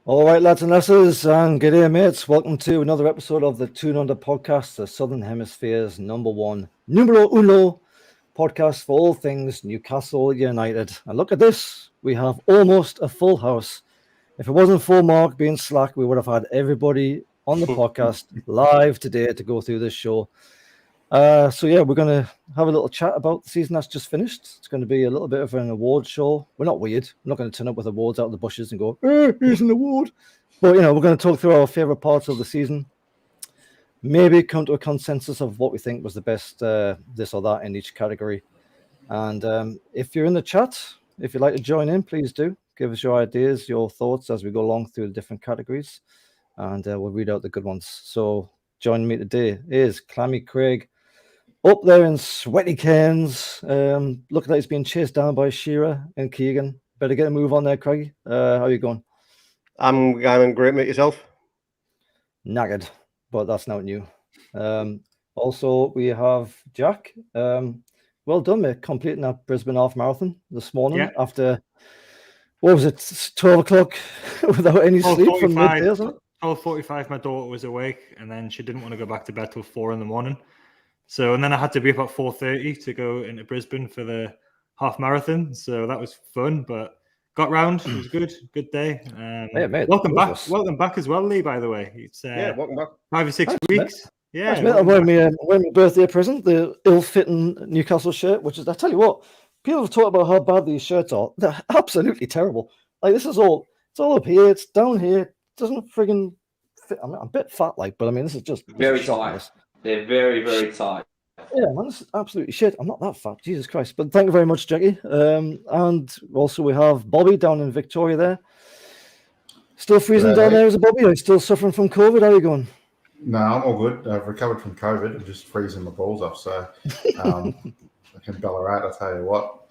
All right, lads and lasses, and good day, mates. Welcome to another episode of the Tune Under podcast, the Southern Hemisphere's number numero uno podcast for all things Newcastle United. And look at this, we have almost a full house. If it wasn't for Mark being slack, we would have had everybody on the podcast live today to go through this show. So yeah, we're going to have a little chat about the season that's just finished. It's going to be a little bit of an award show. We're not weird. We're not going to turn up with awards out of the bushes and go, here's an award. But, we're going to talk through our favourite parts of the season. Maybe come to a consensus of what we think was the best this or that in each category. And if you're in the chat, if you'd like to join in, please do. Give us your ideas, your thoughts as we go along through the different categories. And we'll read out the good ones. So joining me today is Clammy Craig. Up there in sweaty Cairns, looking like he's being chased down by Shearer and Keegan. Better get a move on there, Craig. How are you going? I'm great, mate. Yourself? Knackered, but that's not new. Also, we have Jack. Well done, mate. Completing that Brisbane half marathon this morning after, what was it, 12 o'clock without any sleep from midday, isn't it? 12:45, my daughter was awake, and then she didn't want to go back to bed till 4 a.m. So, and then I had to be up at 4:30 to go into Brisbane for the half marathon. So that was fun, but got round. It was good. Good day. Mate, welcome back. Welcome back as well, Lee, by the way. It's welcome back. 5 or 6 weeks. Mate. Yeah. Mate. I'm wearing my birthday present, the ill-fitting Newcastle shirt, which is, I tell you what, people have talked about how bad these shirts are. They're absolutely terrible. Like, it's all up here. It's down here. It doesn't friggin' fit. I'm a bit fat, but I mean, this is just very tight. They're very, very tight. Yeah, man, this is absolutely shit. I'm not that fat, Jesus Christ. But thank you very much, Jackie. And also we have Bobby down in Victoria there. Still freezing down there as a Bobby? Are you still suffering from COVID? How are you going? No, I'm all good. I've recovered from COVID. I'm just freezing my balls off. So I can Ballarat, I tell you what.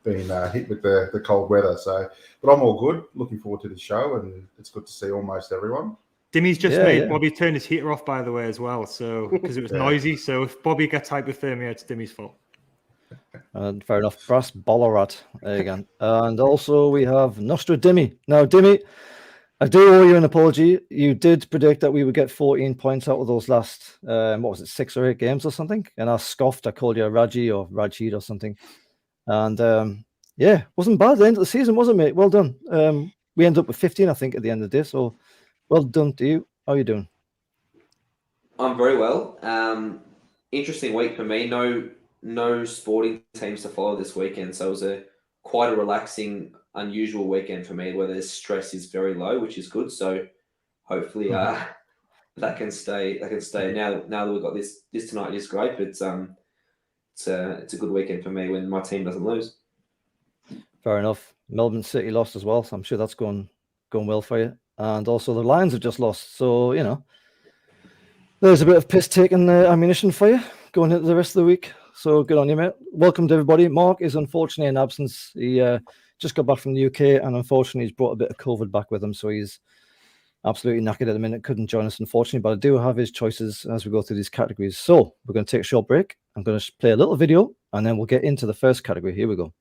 Been hit with the cold weather. But I'm all good. Looking forward to the show, and it's good to see almost everyone. Dimmy's just made Bobby turn his heater off, by the way, as well. So because it was noisy. So if Bobby gets hypothermia, it's Dimmy's fault. Fair enough. Brass Ballarat again. And also we have Nostra Dimmy. Now, Dimmy, I do owe you an apology. You did predict that we would get 14 points out of those last, 6 or 8 games or something. And I scoffed. I called you a Raji or Rajid or something. And wasn't bad at the end of the season, was it, mate? Well done. We ended up with 15, I think, at the end of the day. So well done to you. How are you doing? I'm very well. Interesting week for me. No sporting teams to follow this weekend, so it was quite a relaxing, unusual weekend for me where the stress is very low, which is good. So hopefully that can stay. Now that we've got this tonight is great, but it's a good weekend for me when my team doesn't lose. Fair enough. Melbourne City lost as well, so I'm sure that's going well for you. And also the Lions have just lost. So, there's a bit of piss-taking ammunition for you going into the rest of the week. So good on you, mate. Welcome to everybody. Mark is unfortunately in absence. He just got back from the UK, and unfortunately he's brought a bit of COVID back with him. So he's absolutely knackered at the minute. Couldn't join us, unfortunately. But I do have his choices as we go through these categories. So we're going to take a short break. I'm going to play a little video, and then we'll get into the first category. Here we go.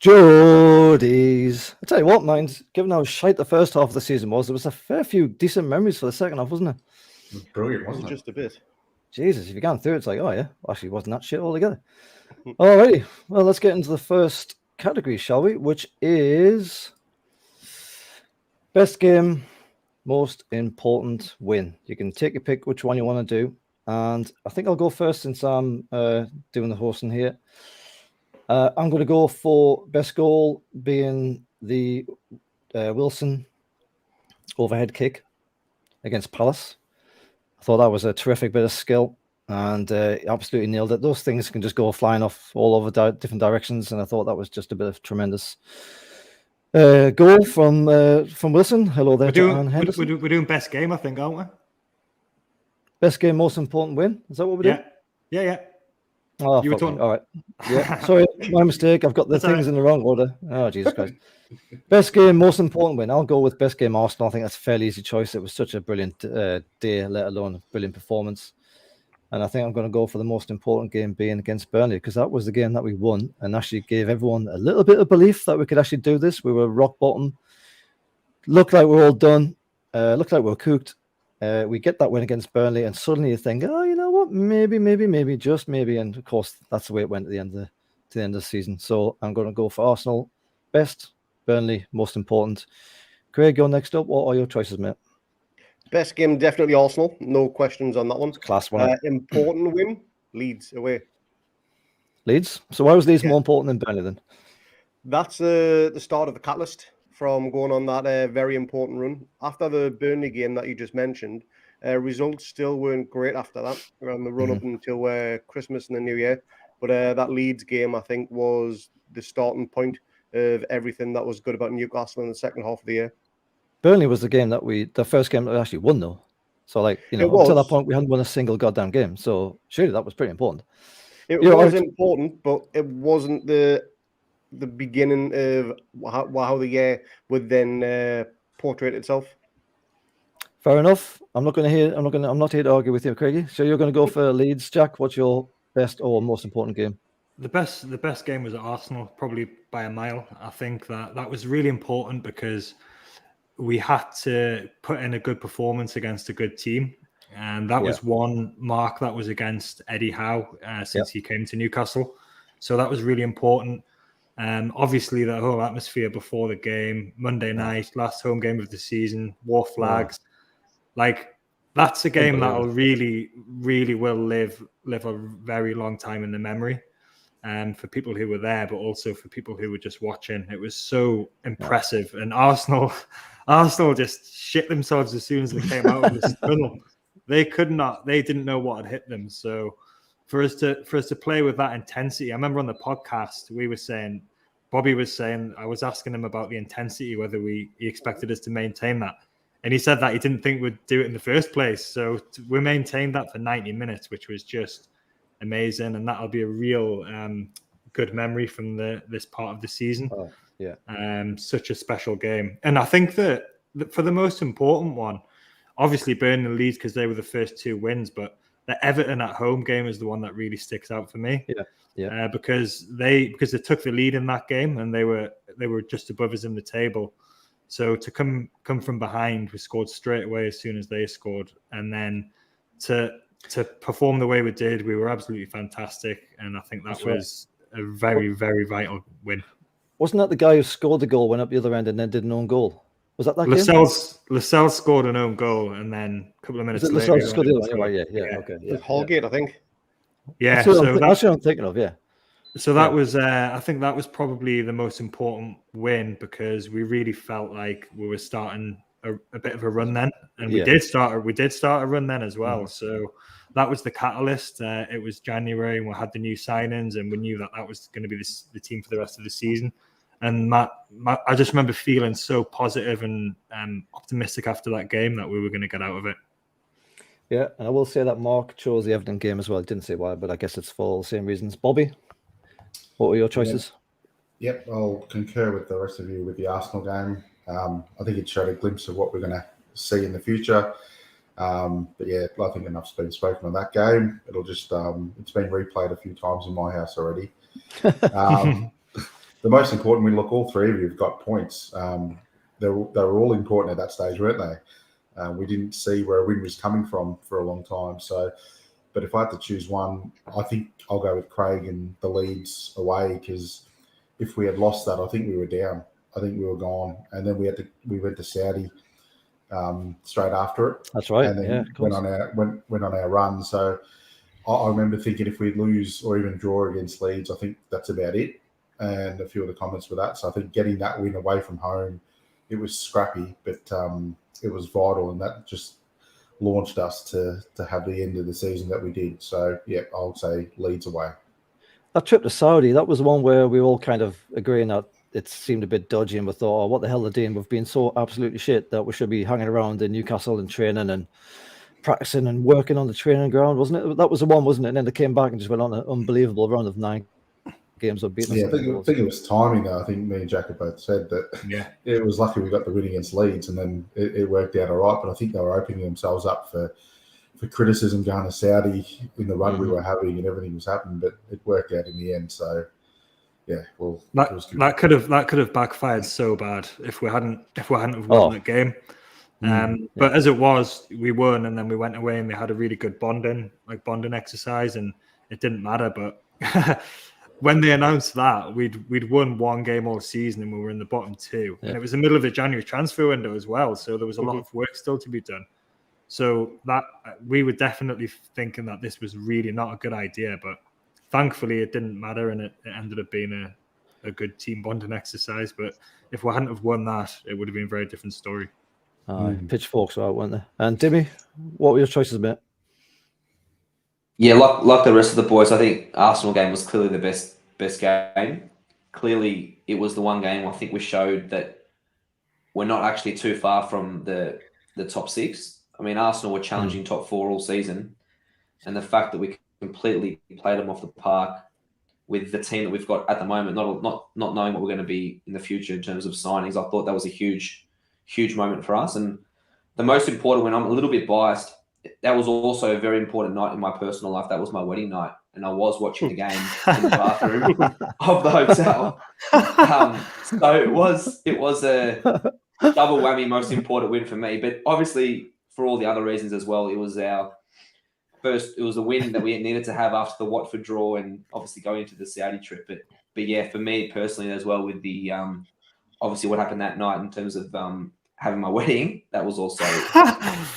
Jodies. I tell you what, mind, given how shite the first half of the season was, there was a fair few decent memories for the second half, wasn't there? It was brilliant, wasn't it? Just a bit. Jesus, if you go through, it's like, oh yeah, actually wasn't that shit altogether. Alrighty, well, let's get into the first category, shall we? Which is Best game, most important win. You can take your pick which one you want to do. And I think I'll go first since I'm doing the hosting here. I'm going to go for best goal being the Wilson overhead kick against Palace. I thought that was a terrific bit of skill and absolutely nailed it. Those things can just go flying off all over different directions. And I thought that was just a bit of tremendous goal from Wilson. Hello there, John Henderson. We're doing best game, I think, aren't we? Best game, most important win. Is that what we're doing? Yeah. Oh, you were talking. All right. Yeah. Sorry, my mistake. I've got the things in the wrong order. Oh, Jesus Christ. Best game, most important win. I'll go with best game Arsenal. I think that's a fairly easy choice. It was such a brilliant day, let alone a brilliant performance. And I think I'm going to go for the most important game being against Burnley because that was the game that we won and actually gave everyone a little bit of belief that we could actually do this. We were rock bottom. Looked like we were all done. Looked like we were cooked. We get that win against Burnley and suddenly you think, oh, you know what? Maybe, just maybe. And of course, that's the way it went at the end of the season. So I'm going to go for Arsenal. Best, Burnley, most important. Craig, you're next up. What are your choices, mate? Best game, definitely Arsenal. No questions on that one. Class one. Important win, Leeds away. Leeds? So why was Leeds more important than Burnley then? That's the start of the catalyst from going on that very important run. After the Burnley game that you just mentioned, results still weren't great after that, around the run up until Christmas and the New Year. But that Leeds game, I think, was the starting point of everything that was good about Newcastle in the second half of the year. Burnley was the first game that we actually won, though. So, like, until that point, we hadn't won a single goddamn game. So, surely that was pretty important. It was important, but it wasn't the beginning of how the year would then portray itself. Fair enough. I'm not here to argue with you, Craigie. So you're going to go for Leeds, Jack. What's your best or most important game? The best game was at Arsenal, probably by a mile. I think that was really important because we had to put in a good performance against a good team. And that was one mark that was against Eddie Howe since he came to Newcastle. So that was really important. Obviously, the whole atmosphere before the game, Monday night, last home game of the season, wore flags. Like, that's a game that will really, really will live a very long time in the memory. For people who were there, but also for people who were just watching. It was so impressive. And Arsenal just shit themselves as soon as they came out of the tunnel. They didn't know what had hit them. So for us to play with that intensity, I remember on the podcast Bobby was saying, I was asking him about the intensity, whether he expected us to maintain that. And he said that he didn't think we'd do it in the first place. So we maintained that for 90 minutes, which was just amazing, and that'll be a real good memory from this part of the season. Such a special game. And I think that for the most important one, obviously Burnley and Leeds because they were the first two wins, but the Everton at home game is the one that really sticks out for me. Because they took the lead in that game and they were just above us in the table. So to come from behind, we scored straight away as soon as they scored, and then to perform the way we did, we were absolutely fantastic, and I think that was a very, very vital win. Wasn't that the guy who scored the goal, went up the other end, and then did an own goal? Was that game? Lascelles scored an own goal, and then a couple of minutes later, Lascelles scored the other one. Okay. Holgate, I think. Yeah, that's what I'm thinking of. Yeah. So that was, I think that was probably the most important win because we really felt like we were starting a bit of a run then, and we did start a run then as well. So that was the catalyst. It was January, and we had the new signings, and we knew that was going to be the team for the rest of the season. And I just remember feeling so positive and optimistic after that game that we were going to get out of it. Yeah, and I will say that Mark chose the Everton game as well. Didn't say why, but I guess it's for the same reasons. Bobby, what were your choices? Yep, I'll concur with the rest of you with the Arsenal game. I think it showed a glimpse of what we're going to see in the future. But yeah, I think enough's been spoken on that game. It'll just it's been replayed a few times in my house already. The most important, all three of you have got points. They were all important at that stage, weren't they? We didn't see where a win was coming from for a long time. So, but if I had to choose one, I think I'll go with Craig and the Leeds away, because if we had lost that, I think we were down. I think we were gone, and then we went to Saudi straight after it. That's right. And then Yeah, went on our run. So I remember thinking if we lose or even draw against Leeds, I think that's about it. And a few of the comments were that. So I think getting that win away from home, it was scrappy, but it was vital, and that just launched us to have the end of the season that we did. So yeah, I would say Leeds away. That trip to Saudi, that was the one where we were all kind of agreeing that it seemed a bit dodgy, and we thought, oh, what the hell are they doing? We've been so absolutely shit that we should be hanging around in Newcastle and training and practicing and working on the training ground, wasn't it? That was the one, wasn't it? And then they came back and just went on an unbelievable run of 9 games of beating us. Yeah, I think it was timing, though. I think me and Jack have both said that it was lucky we got the win against Leeds, and then it worked out all right. But I think they were opening themselves up for criticism going to Saudi in the run we were having, and everything was happening, but it worked out in the end. So yeah, well, that could have backfired so bad if we hadn't won that game. But as it was, we won, and then we went away and we had a really good bonding exercise, and it didn't matter. But when they announced that we'd won one game all season and we were in the bottom 2, and it was the middle of the January transfer window as well, so there was a lot of work still to be done. So that we were definitely thinking that this was really not a good idea, but thankfully it didn't matter, and it ended up being a good team bonding exercise. But if we hadn't have won that, it would have been a very different story. Pitchforks were out, weren't they? And Timmy, what were your choices, mate? Yeah, like the rest of the boys, I think Arsenal game was clearly the best game. Clearly, it was the one game I think we showed that we're not actually too far from the top 6. I mean, Arsenal were challenging top 4 all season, and the fact that we completely played them off the park with the team that we've got at the moment, not knowing what we're going to be in the future in terms of signings, I thought that was a huge moment for us. And the most important, when I'm a little bit biased, that was also a very important night in my personal life. That was my wedding night, and I was watching the game in the bathroom of the hotel. So it was a double whammy, most important win for me. But obviously, for all the other reasons as well, it was a win that we needed to have after the Watford draw, and obviously going into the Saudi trip. But yeah, for me personally as well, with the obviously what happened that night in terms of having my wedding, that was also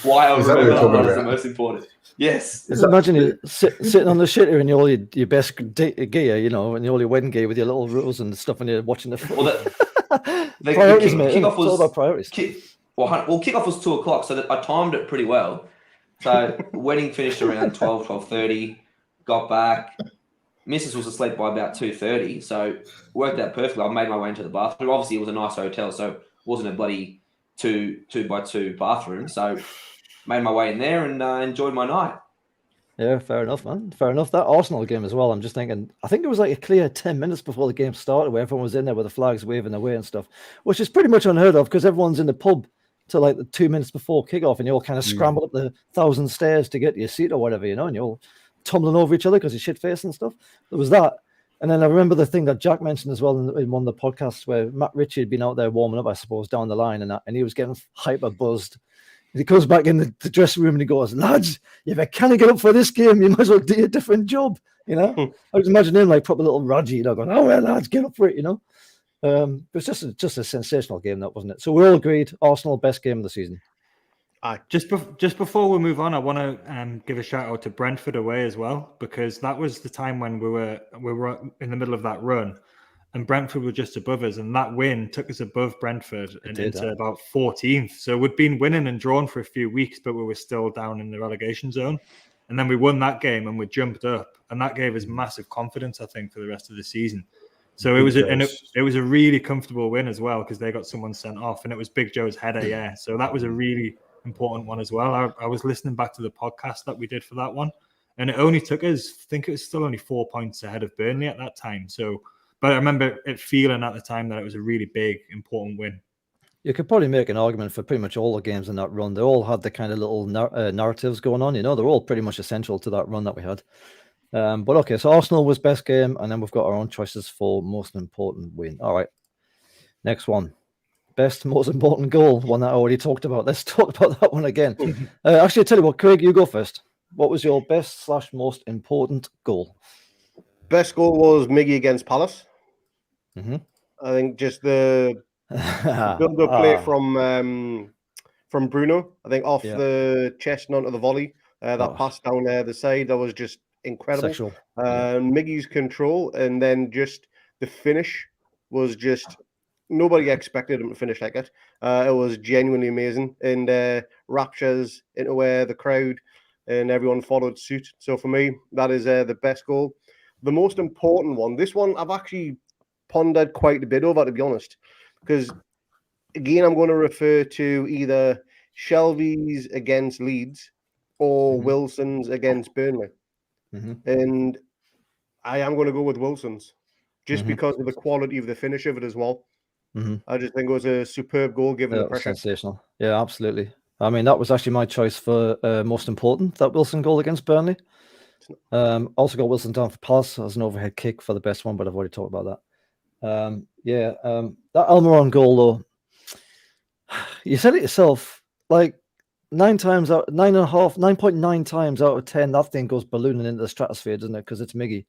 why I remember that as the most important. Yes. Imagine you sitting on the shitter in your best gear, and all your wedding gear with your little rose and stuff, and you're watching the film. Well, priorities, mate. It's all about priorities. Kickoff was 2:00, so that I timed it pretty well. So wedding finished around 12:30. Got back. Mrs. was asleep by about 2:30, so it worked out perfectly. I made my way into the bathroom. Obviously, it was a nice hotel, so it wasn't a bloody 2x2 bathroom. So made my way in there and enjoyed my night. Yeah, fair enough, man. Fair enough. That Arsenal game as well. I'm just thinking, I think it was like a clear 10 minutes before the game started where everyone was in there with the flags waving away and stuff, which is pretty much unheard of because everyone's in the pub till like the 2 minutes before kickoff, and you all kind of scramble up the 1,000 stairs to get to your seat or whatever, and you're all tumbling over each other because you're shit-faced and stuff. There was that. And then I remember the thing that Jack mentioned as well in one of the podcasts where Matt Ritchie had been out there warming up, I suppose, down the line, and he was getting hyper buzzed. And he comes back in the dressing room and he goes, "Lads, if you can't get up for this game, you might as well do a different job." I was imagining him like proper little Raji, going, "Oh well, lads, get up for it," It was just a sensational game, that wasn't it? So we all agreed, Arsenal best game of the season. Just before we move on, I want to give a shout out to Brentford away as well, because that was the time when we were in the middle of that run, and Brentford were just above us, and that win took us above Brentford into about 14th. So we'd been winning and drawn for a few weeks, but we were still down in the relegation zone. And then we won that game and we jumped up, and that gave us massive confidence, I think, for the rest of the season. So it was a really comfortable win as well, because they got someone sent off, and it was Big Joe's header, yeah. So that was a really important one as well. I was listening back to the podcast that we did for that one, and it only took us, I think it was still only 4 points ahead of Burnley at that time. So, but I remember it feeling at the time that it was a really big, important win. You could probably make an argument for pretty much all the games in that run. They all had the kind of little narratives going on, they're all pretty much essential to that run that we had. But okay, so Arsenal was best game, and then we've got our own choices for most important win. All right, next one. Best, most important goal, one that I already talked about. Let's talk about that one again. Actually, I tell you what, Craig, you go first. What was your best/most important goal? Best goal was Miggy against Palace. Mm-hmm. I think just the Build-up play from Bruno, I think, off the chest and onto the volley. That pass down the side, that was just incredible. Sexual. Miggy's control, and then just the finish was just nobody expected him to finish like it. It was genuinely amazing, and raptures into the crowd, and everyone followed suit. So for me, that is the best goal. The most important one, this one I've actually pondered quite a bit over, to be honest, because again, I'm going to refer to either Shelby's against Leeds or Wilson's against Burnley. And I am going to go with Wilson's just because of the quality of the finish of it as well. I just think it was a superb goal given the pressure. Sensational. Yeah, absolutely. I mean, that was actually my choice for most important, that Wilson goal against Burnley. Also got Wilson down for pass as an overhead kick for the best one, but I've already talked about that. That Almiron goal, though, you said it yourself, like 9.9 times out of 10, that thing goes ballooning into the stratosphere, doesn't it? Because it's Miggy.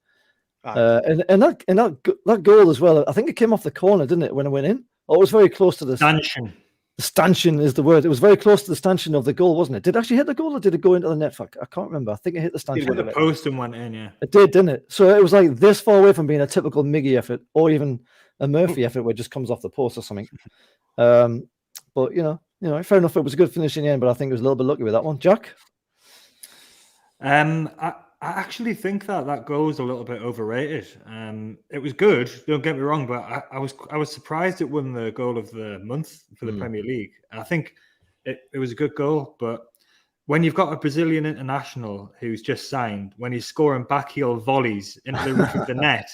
And that goal as well, I think it came off the corner, didn't it, when it went in? Or it was very close to the stanchion. The stanchion is the word. It was very close to the stanchion of the goal, wasn't it? Did it actually hit the goal or did it go into the net? I can't remember. I think it hit the stanchion. It hit the post and went in, yeah. It did, didn't it? So it was like this far away from being a typical Miggy effort or even a Murphy effort where it just comes off the post or something. But, you know, fair enough. It was a good finish in the end, but I think it was a little bit lucky with that one. Jack? I actually think that goal is a little bit overrated. It was good, don't get me wrong, but I was surprised it won the goal of the month for the Premier League. I think it was a good goal, but when you've got a Brazilian international who's just signed, when he's scoring backheel volleys into the roof of the net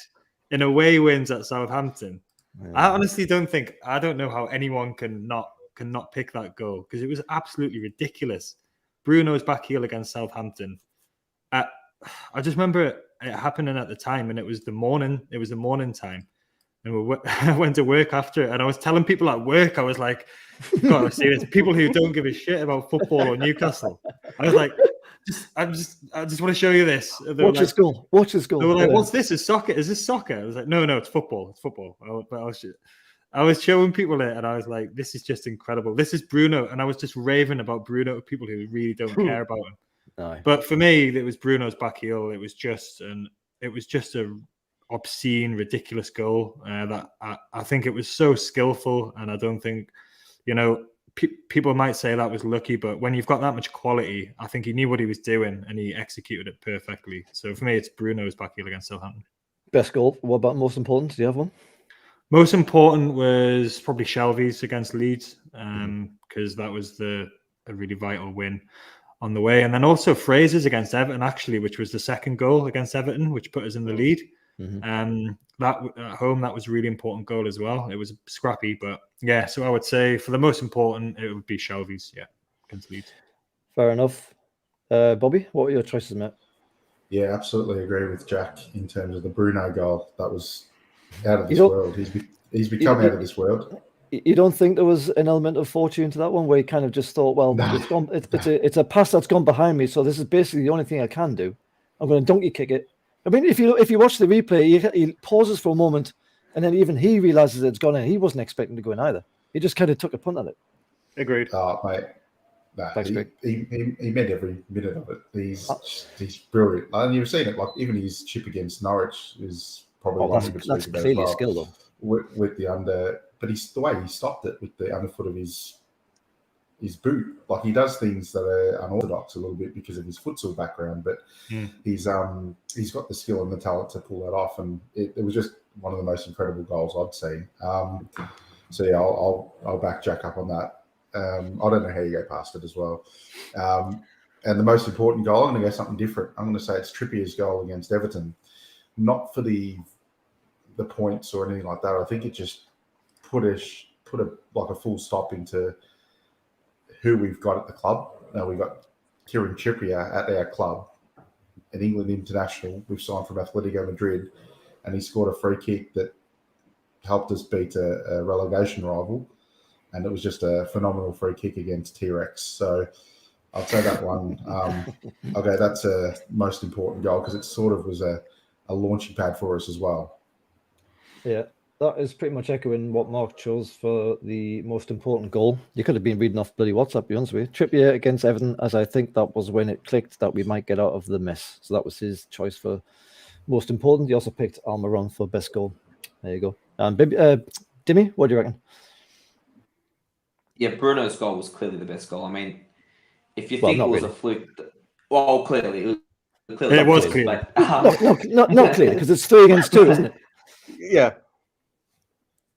in away wins at Southampton, I honestly don't know how anyone can not pick that goal because it was absolutely ridiculous. Bruno's backheel against Southampton. I just remember it happening at the time, and it was the morning time, and I went to work after it, and I was telling people at work, I was like, "You've got to see this." People who don't give a shit about football or Newcastle, I was like, I just want to show you this. Watch this goal. Watch this goal. They were like, "What's this? Is this soccer?" I was like, "No, it's football. It's football." I was showing people it, and I was like, "This is just incredible. This is Bruno," and I was just raving about Bruno to people who really don't care about him. No. But for me, it was Bruno's back heel. It was just a obscene, ridiculous goal that I think it was so skillful, and I don't think, people might say that was lucky, but when you've got that much quality, I think he knew what he was doing and he executed it perfectly. So for me, it's Bruno's back heel against Southampton. Best goal. What about most important? Do you have one? Most important was probably Shelby's against Leeds because that was a really vital win on the way. And then also Fraser's against Everton, actually, which was the second goal against Everton, which put us in the lead. That at home, that was a really important goal as well. It was scrappy, but yeah, so I would say for the most important, it would be Shelby's, against Leeds. Fair enough. Bobby, what were your choices, mate? Yeah, absolutely agree with Jack in terms of the Bruno goal. That was out of this world. He's become out of this world. You don't think there was an element of fortune to that one where you kind of just thought, well, it's a pass that's gone behind me, so this is basically the only thing I can do. I'm going to donkey kick it. I mean, if you watch the replay, he pauses for a moment, and then even he realizes it's gone in. He wasn't expecting to go in either. He just kind of took a punt at it. Agreed. Oh, mate. Nah, Thanks, Greg. He meant every minute of it. He's brilliant. And you've seen it, like even his chip against Norwich is probably one we could speak about clearly as well. skill, though. With the under, but the way he stopped it with the underfoot of his boot, like he does things that are unorthodox a little bit because of his futsal background, but he's got the skill and the talent to pull that off, and it was just one of the most incredible goals I've seen. So yeah, I'll back Jack up on that. I don't know how you go past it as well. And the most important goal, I'm going to go something different. I'm going to say it's Trippier's goal against Everton, not for the points or anything like that. I think it just put a full stop into who we've got at the club. Now we've got Kieran Trippier at our club, an England international. We've signed from Atletico Madrid, and he scored a free kick that helped us beat a relegation rival. And it was just a phenomenal free kick against T-Rex. So I'd say that one. Okay, that's a most important goal because it sort of was a launching pad for us as well. Yeah. that is pretty much echoing what Mark chose for the most important goal. You could have been reading off bloody WhatsApp, to be honest with you. Trippier against Everton, as I think that was when it clicked that we might get out of the mess. So that was his choice for most important. He also picked Almiron for best goal. There you go. And Dimmy, what do you reckon? Yeah, Bruno's goal was clearly the best goal. I mean, if you Well, think it not was really. a fluke, well, clearly. It was clearly. But, Not clearly, because it's 3 against 2, isn't it? Yeah.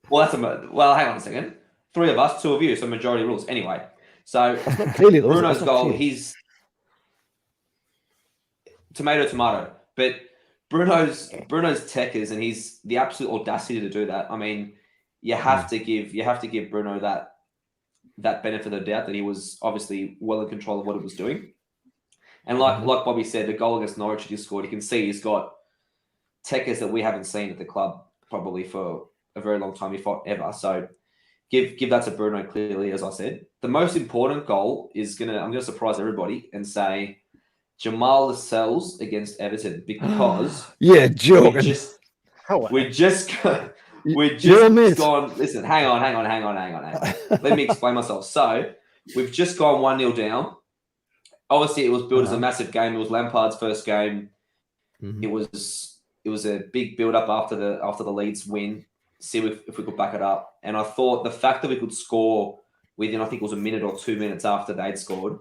Well, hang on a second. 3 of us, 2 of you, so majority rules. Anyway, so That's not clearly, though. Bruno's That's not goal, clear. he's tomato. But Bruno's techers, and he's the absolute audacity to do that. I mean, you have to give Bruno that benefit of the doubt that he was obviously well in control of what he was doing. And like Bobby said, the goal against Norwich he just scored, you can see he's got techers that we haven't seen at the club probably for a very long time, if not ever. So give that to Bruno clearly, as I said. The most important goal is I'm gonna surprise everybody and say Jamal Lascelles against Everton, because yeah, joking. we just gone. Listen, hang on. Let me explain myself. So we've just gone 1-0 down. Obviously, it was billed as a massive game. It was Lampard's first game. It was a big build up after the Leeds win. See if we could back it up. And I thought the fact that we could score within, I think it was a minute or 2 minutes after they'd scored,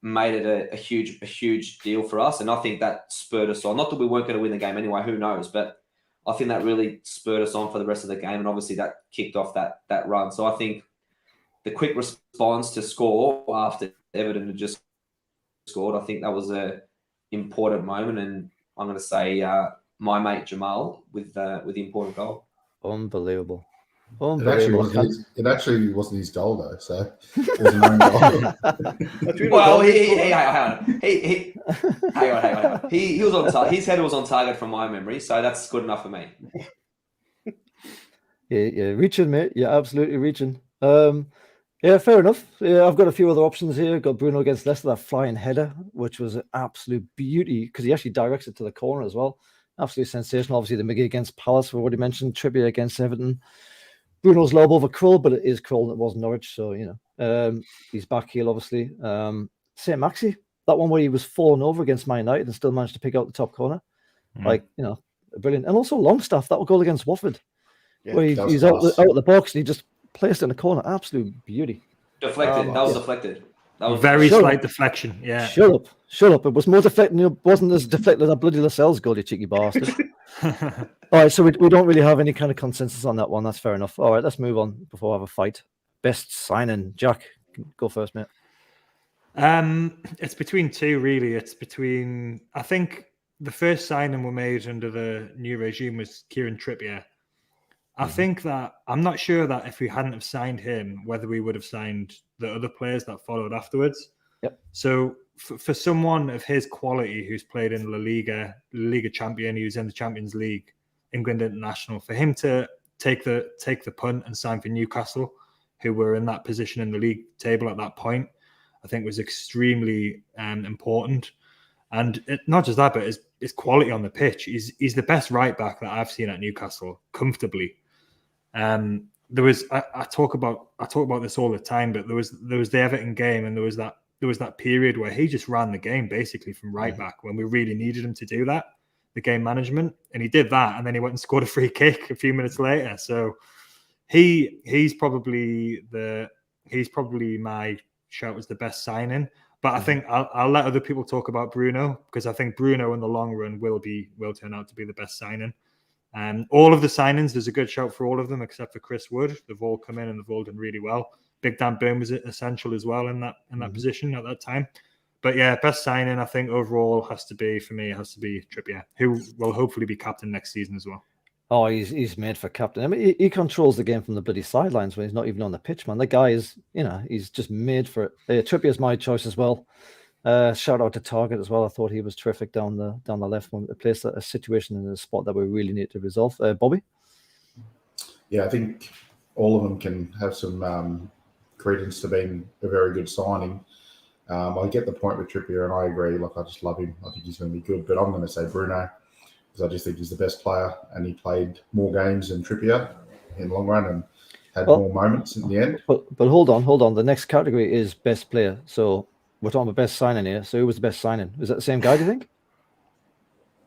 made it a huge deal for us. And I think that spurred us on. Not that we weren't going to win the game anyway, who knows? But I think that really spurred us on for the rest of the game. And obviously that kicked off that run. So I think the quick response to score after Everton had just scored, I think that was an important moment. And I'm going to say my mate Jamal with the important goal. Unbelievable. It actually wasn't his goal though, so it was an own goal. Well, hang on. He was on target. His header was on target from my memory, so that's good enough for me. Yeah, reaching, mate. You're absolutely reaching. Yeah, fair enough. Yeah, I've got a few other options here. Got Bruno against Leicester, that flying header, which was an absolute beauty because he actually directs it to the corner as well. Absolutely sensational. Obviously, the Miggy against Palace, we already mentioned. Trippier against Everton. Bruno's lob over Krull, but it is Krull and it was Norwich, so he's back heel, obviously. St. Maxi, that one where he was falling over against Man United and still managed to pick out the top corner, brilliant. And also Longstaff, that goal against Watford, where he's out the box and he just placed it in the corner. Absolute beauty. Deflected. That was deflected. That was very slight deflection. Yeah. Shut up. It was more deflected. It wasn't as deflected as that bloody Lascelles goal, you cheeky bastard. All right, so we don't really have any kind of consensus on that one. That's fair enough. All right, let's move on before I have a fight. Best signing. Jack, go first, mate. It's between 2, really. I think the first signing we made under the new regime was Kieran Trippier. I think that I'm not sure that if we hadn't have signed him, whether we would have signed the other players that followed afterwards. Yep. So for someone of his quality, who's played in La Liga champion, who's in the Champions League, England international, for him to take the punt and sign for Newcastle, who were in that position in the league table at that point, I think was extremely important. And not just that, but his quality on the pitch. He's the best right back that I've seen at Newcastle comfortably. I talk about this all the time, but there was the Everton game, and there was that period where he just ran the game basically from right back when we really needed him to do that, the game management, and he did that, and then he went and scored a free kick a few minutes later. So he's probably my shout as the best signing. But I think I'll let other people talk about Bruno, because I think Bruno in the long run will turn out to be the best signing. All of the signings, there's a good shout for all of them except for Chris Wood. They've all come in and they've all done really well. Big Dan Burn was essential as well in that position at that time. But yeah, best signing, I think overall has to be Trippier, who will hopefully be captain next season as well. Oh, he's made for captain. I mean, he controls the game from the bloody sidelines when he's not even on the pitch, man. The guy is, he's just made for it. Trippier's my choice as well. Shout out to Target as well. I thought he was terrific down the left when it placed a situation in a spot that we really need to resolve. Bobby? Yeah, I think all of them can have some credence to being a very good signing. I get the point with Trippier, and I agree. I just love him. I think he's going to be good. But I'm going to say Bruno. because I just think he's the best player, and he played more games than Trippier in the long run and had more moments in the end. But hold on. The next category is best player. So we're talking about best signing here. So who was the best signing? Is that the same guy, do you think?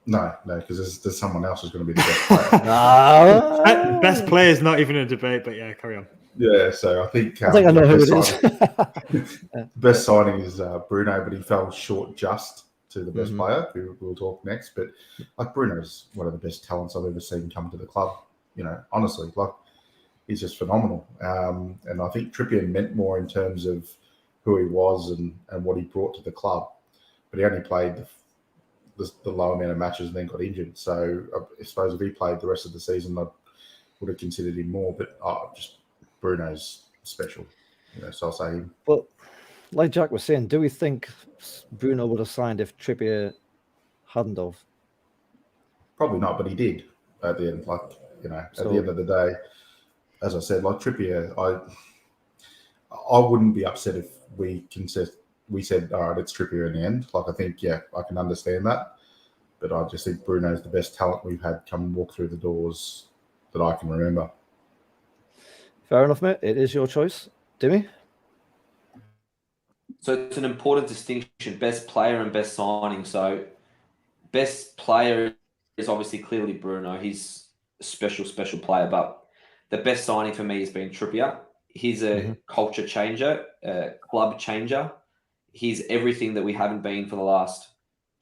No, because there's someone else who's going to be the best player. Best player is not even a debate, but yeah, carry on. Yeah, so I think I know who it is. Best signing is Bruno, but he fell short just to the best player, who we'll talk next. But like, Bruno's one of the best talents I've ever seen come to the club. Honestly, like, he's just phenomenal. And I think Trippier meant more in terms of who he was and what he brought to the club. But he only played the low amount of matches and then got injured. So I suppose if he played the rest of the season, I would have considered him more. But just Bruno's special, so I'll say him. But like Jack was saying, do we think Bruno would have signed if Trippier hadn't of? Probably not, but he did at the end. At the end of the day, as I said, like Trippier, I wouldn't be upset if we said, all right, it's Trippier in the end. Like, I think, I can understand that. But I just think Bruno's the best talent we've had come and walk through the doors that I can remember. Fair enough, mate. It is your choice. Dimmy? So it's an important distinction, best player and best signing. So best player is obviously clearly Bruno. He's a special player. But the best signing for me has been Trippier. He's a culture changer, a club changer. He's everything that we haven't been for the last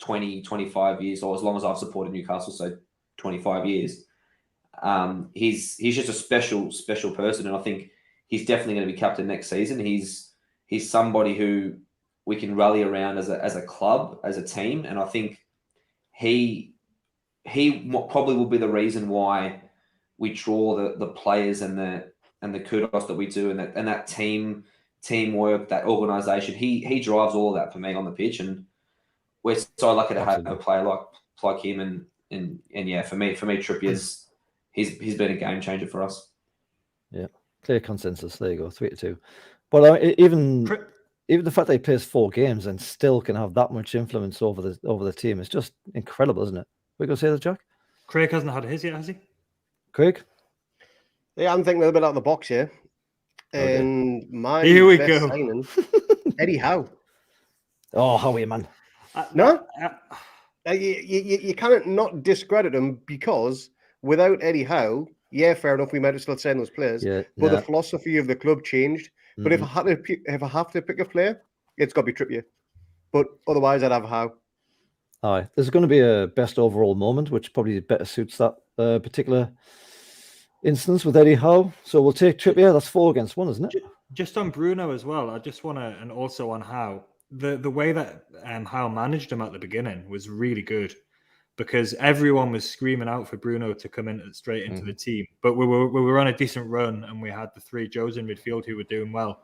20, 25 years, or as long as I've supported Newcastle, so 25 years. He's just a special person, and I think he's definitely going to be captain next season. He's somebody who we can rally around as a club, as a team, and I think he probably will be the reason why we draw the players and the kudos that we do, and that teamwork, that organisation. He drives all of that for me on the pitch, and we're so lucky to have a player like him. And yeah, for me, Trippier's he's been a game changer for us. Yeah, clear consensus. There you go, 3-2. But even the fact that he plays 4 games and still can have that much influence over the team is just incredible, isn't it? We're gonna say that, Jack? Craig hasn't had his yet, has he? Craig? Yeah, I'm thinking a little bit out of the box here. Okay. And my Here we best go. signing, Eddie Howe. Oh, Howie, man. No? You cannot not discredit him, because without Eddie Howe, yeah, fair enough, we might have still signed those players. Yeah, but the philosophy of the club changed. But if I have to pick a player, it's got to be Trippier. But otherwise, I'd have Howe. Aye, there's going to be a best overall moment, which probably better suits that particular instance with Eddie Howe. So we'll take Trippier. That's 4 against 1, isn't it? Just on Bruno as well, I just want to, and also on Howe, the way that Howe managed him at the beginning was really good, because everyone was screaming out for Bruno to come in straight into the team. But we were on a decent run, and we had the 3 Joes in midfield who were doing well.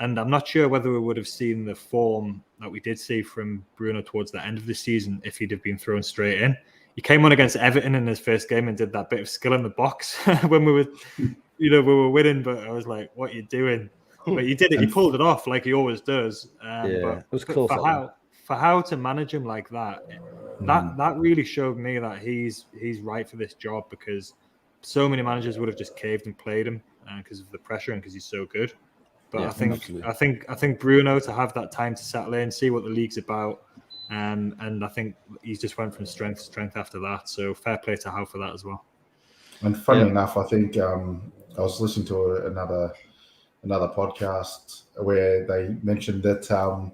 And I'm not sure whether we would have seen the form that we did see from Bruno towards the end of the season if he'd have been thrown straight in. He came on against Everton in his first game and did that bit of skill in the box when we were winning. But I was like, "What are you doing?" But he did it. He pulled it off like he always does. But it was close. For Howe to manage him like that, that really showed me that he's right for this job, because so many managers would have just caved and played him because of the pressure and because he's so good. But yeah, I think Bruno, to have that time to settle in, see what the league's about, and I think he's just went from strength to strength after that. So fair play to Howe for that as well. And funny enough, I think I was listening to another podcast where they mentioned that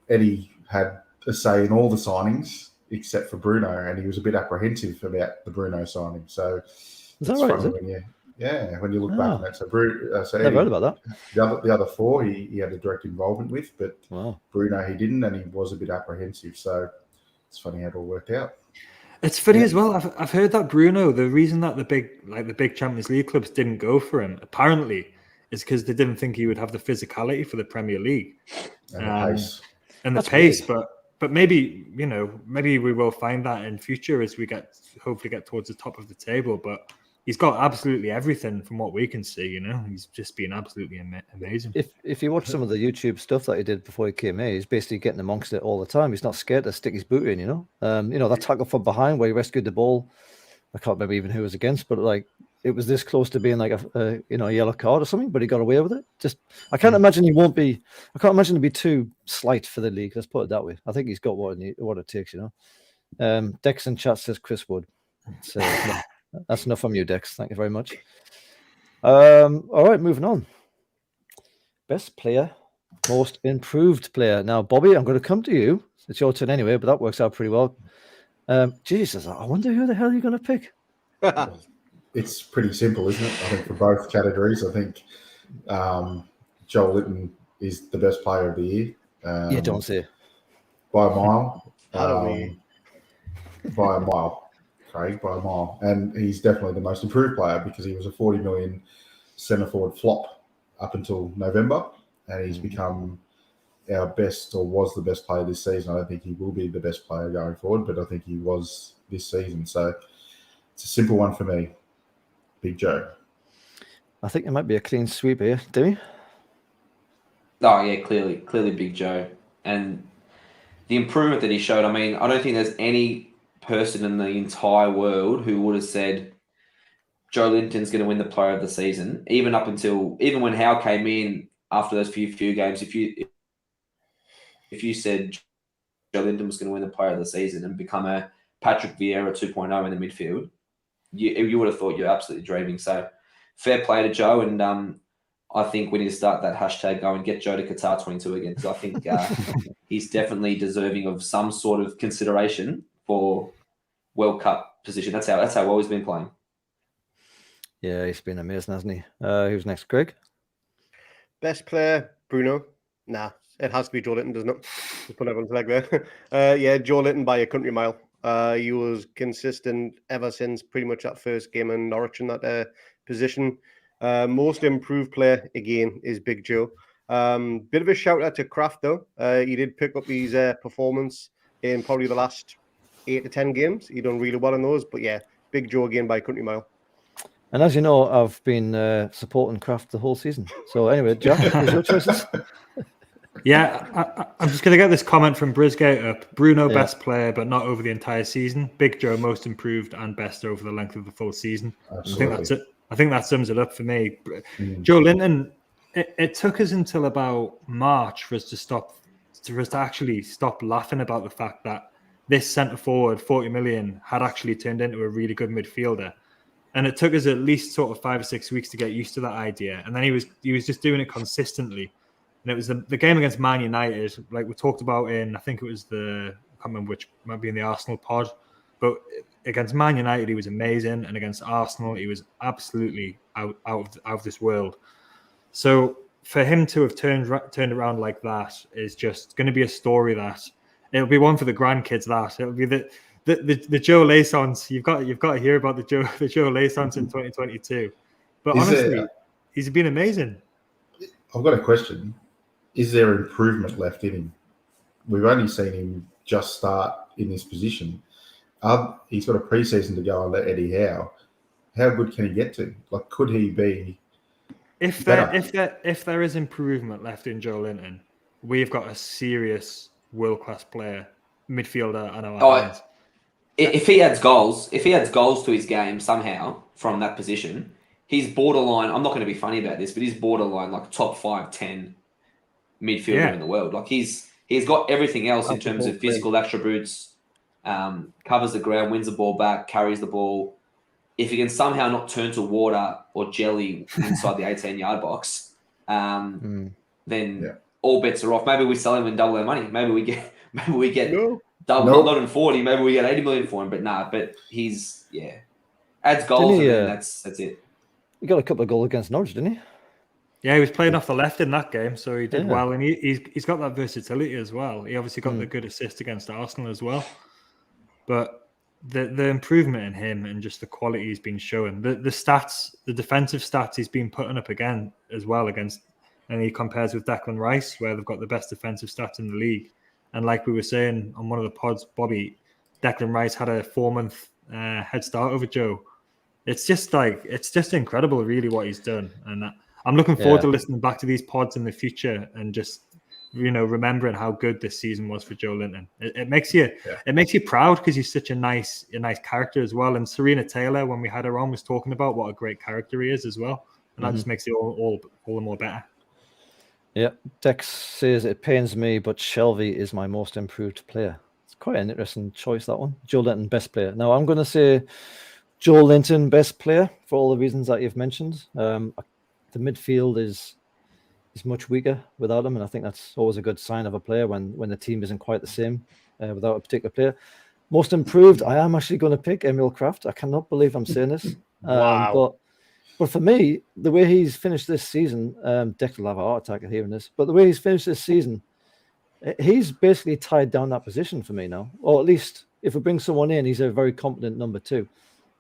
Eddie had a say in all the signings except for Bruno, and he was a bit apprehensive about the Bruno signing. So is that right? When you look back on that, so Eddie, never heard about that. The other 4 he had a direct involvement with, but wow. Bruno he didn't, and he was a bit apprehensive. So it's funny how it all worked out. It's funny as well. I've heard that Bruno, the reason that the big Champions League clubs didn't go for him apparently is because they didn't think he would have the physicality for the Premier League and the pace. But maybe we will find that in future as we hopefully get towards the top of the table. But he's got absolutely everything from what we can see. You know, he's just been absolutely amazing. If you watch some of the YouTube stuff that he did before he came here, he's basically getting amongst it all the time. He's not scared to stick his boot in. You know, that tackle from behind where he rescued the ball. I can't remember even who it was against, but like it was this close to being like a yellow card or something, but he got away with it. I can't imagine he won't be. I can't imagine he'll be too slight for the league. Let's put it that way. I think he's got what it takes. You know, Dex in chat says Chris Wood. So that's enough from you, Dex. Thank you very much. All right, moving on. Best player, most improved player. Now, Bobby, I'm going to come to you. It's your turn anyway, but that works out pretty well. Jesus, I wonder who the hell you're going to pick. It's pretty simple, isn't it? I think for both categories, I think Joel Lytton is the best player of the year. You don't say. By a mile. By a mile, Craig, by a mile. And he's definitely the most improved player because he was a 40 million centre forward flop up until November. And he's become our best, or was the best player this season. I don't think he will be the best player going forward, but I think he was this season. So it's a simple one for me. Big Joe. I think it might be a clean sweep here, Demi. Oh yeah, clearly Big Joe. And the improvement that he showed, I mean, I don't think there's any person in the entire world who would have said Joe Linton's going to win the player of the season, even when Howe came in after those few games. If you said Joe Linton was going to win the player of the season and become a Patrick Vieira 2.0 in the midfield, you would have thought you're absolutely dreaming. So fair play to Joe, and I think we need to start that hashtag going, get Joe to Qatar 22 again, because I think he's definitely deserving of some sort of consideration for World Cup position. That's how well he's been playing. Yeah, he's been amazing, hasn't he? Who's next, Greg? Best player, Bruno. Nah, it has to be Joe Lytton, doesn't it? Just put everyone's leg there. Yeah, Joe Lytton by a country mile. He was consistent ever since pretty much that first game in Norwich in that position. Most improved player, again, is Big Joe. Bit of a shout out to Kraft, though. He did pick up his performance in probably the last 8 to 10 games. He done really well in those. But yeah, Big Joe again by a country mile. And as you know, I've been supporting Kraft the whole season. So anyway, Jack, what's your choices? Yeah, I'm just going to get this comment from Brisgate up. Bruno, best player, but not over the entire season. Big Joe, most improved and best over the length of the full season. Absolutely. I think that's it. I think that sums it up for me. Joe Linton, it took us until about March for us to actually stop laughing about the fact that this centre forward, 40 million, had actually turned into a really good midfielder. And it took us at least sort of 5 or 6 weeks to get used to that idea. And then he was just doing it consistently. And it was the game against Man United, like we talked about in, I think it was I can't remember which, might be in the Arsenal pod. But against Man United, he was amazing. And against Arsenal, he was absolutely out of this world. So for him to have turned around like that is just going to be a story that it'll be one for the grandkids. That it'll be the Joe Laissons. You've got to hear about the Joe Laissons in 2022. But honestly, he's been amazing. I've got a question. Is there improvement left in him? We've only seen him just start in this position. He's got a preseason to go under Eddie Howe. How good can he get to? Like, could he be? If there is improvement left in Joe Linton, we've got a serious world-class player, midfielder on our hands. If he adds goals to his game somehow from that position, he's borderline. I'm not going to be funny about this, but he's borderline like top 5-10 midfielder in the world. Like he's got everything else in terms of physical attributes. Covers the ground, wins the ball back, carries the ball. If he can somehow not turn to water or jelly inside the 18-yard box, then all bets are off. Maybe we sell him and double our money. Maybe we get double, not in 40. Maybe we get 80 million for him. But he's adds goals and then that's it. He got a couple of goals against Norwich, didn't he? Yeah, he was playing off the left in that game, so he did well, and he's got that versatility as well. He obviously got the good assist against Arsenal as well. But the improvement in him and just the quality he's been showing, the stats, the defensive stats he's been putting up again as well against, and he compares with Declan Rice, where they've got the best defensive stats in the league. And like we were saying on one of the pods, Bobby, Declan Rice had a 4-month head start over Joe. it's just incredible, really, what he's done. And I'm looking forward to listening back to these pods in the future and just, remembering how good this season was for Joe Linton. It makes you proud because he's such a nice character as well. And Serena Taylor, when we had her on, was talking about what a great character he is as well. And that just makes it all the more better. Yeah, Dex says it pains me, but Shelvey is my most improved player. It's quite an interesting choice, that one. Joe Linton, best player. Now, I'm going to say Joe Linton, best player, for all the reasons that you've mentioned. The midfield is much weaker without him, and I think that's always a good sign of a player when the team isn't quite the same without a particular player. Most improved, I am actually going to pick Emil Kraft. I cannot believe I'm saying this. Wow. But for me, the way he's finished this season, Dex will have a heart attack at hearing this, but the way he's finished this season, he's basically tied down that position for me now. Or at least if we bring someone in, he's a very competent number 2.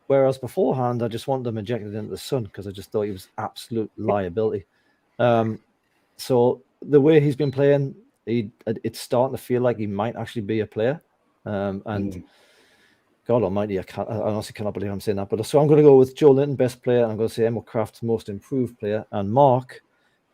Whereas beforehand, I just wanted him ejected into the sun because I just thought he was absolute liability. So the way he's been playing, it's starting to feel like he might actually be a player. God almighty, I honestly cannot believe I'm saying that. But so I'm going to go with Joe Linton, best player, and I'm going to say Emil Kraft, most improved player. And Mark